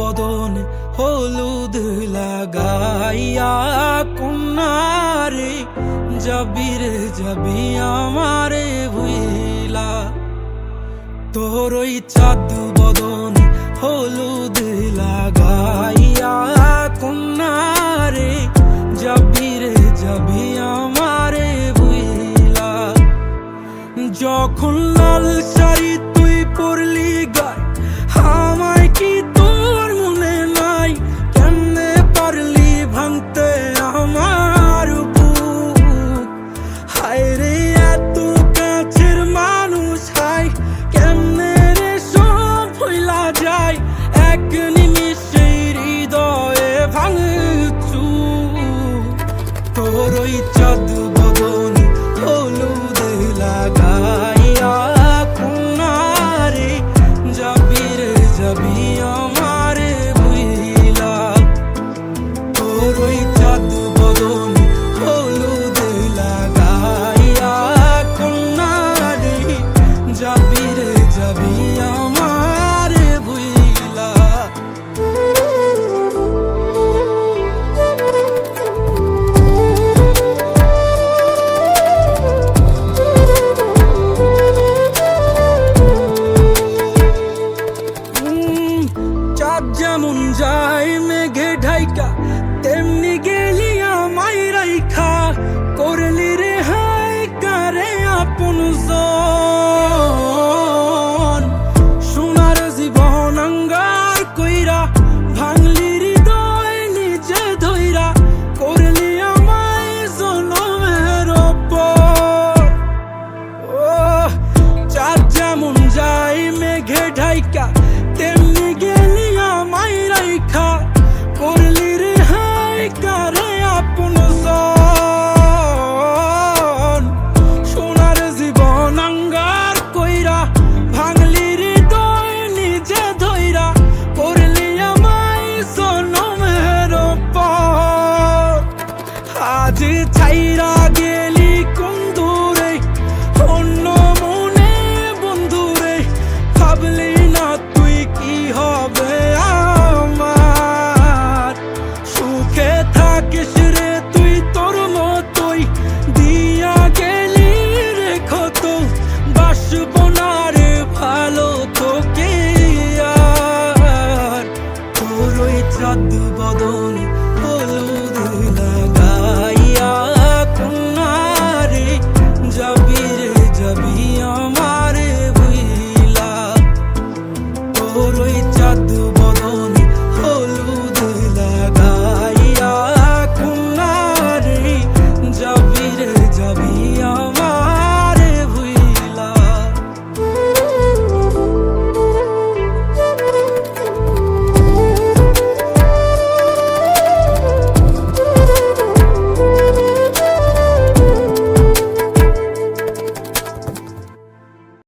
বদনে হলুদ লাগাইয়া কন্যারে যাবি রে যাবি আমারে ভুইলা। তোর ওই চাঁদ বদনে হলুদ লাগাইয়া কন্যারে যাবি রে যাবি আমারে ভুইলা। যখন লাল শাড়ি তুই পরলি গায় আমায় কি তোর মনে নাই? কেমনে পারলি ভাঙতে আমার বুক? হায় রে এত কাছের মানুষ হায় কেমনে রে সব ভুইলা যায়? এক নিমিষে হৃদয়ে ভাঙচু। তোর ওই চাঁদ বদনে হলুদ লাগাইয়া কন্যারে যাবি রে যাবি আমারে ভুইলা। তোর ওই চাঁদ বদনে হলুদ লাগাইয়া কন্যারে যাবি রে যাবি আমারে ভুইলা। চাঁদ যেমন যায় মেঘে ঢাইকা তেমনি গেলি আমায় রাইখা। করলি রে হায় কারে আপন জন। সোনার জীবন আঙ্গার কইরা ভাঙলি হৃদয় নিজে ধইরা। করলি আমায় জনমের ওপর। ও চাঁদ যেমন যায় মেঘে ঢাইকা তেমনি গেলি আমায় রাইখা। করলি রে হায় কারে আপন জন। সোনার জীবন আঙ্গার কইরা ভাঙলি হৃদয় নিজে ধইরা। করলি আমায় জনমের ওপর। আজ ছাইরা গেলি কোন দূরে অন্য মনে বন্ধুরে। ভাবলি না তুই কি হবে আমার? সুখে থাকিস রে তুই তোর মতোই দিয়া গেলি রেখো তো। বাসব না রে ভালো তোকে আর। তোর ওই চাঁদ বদনে হলুদ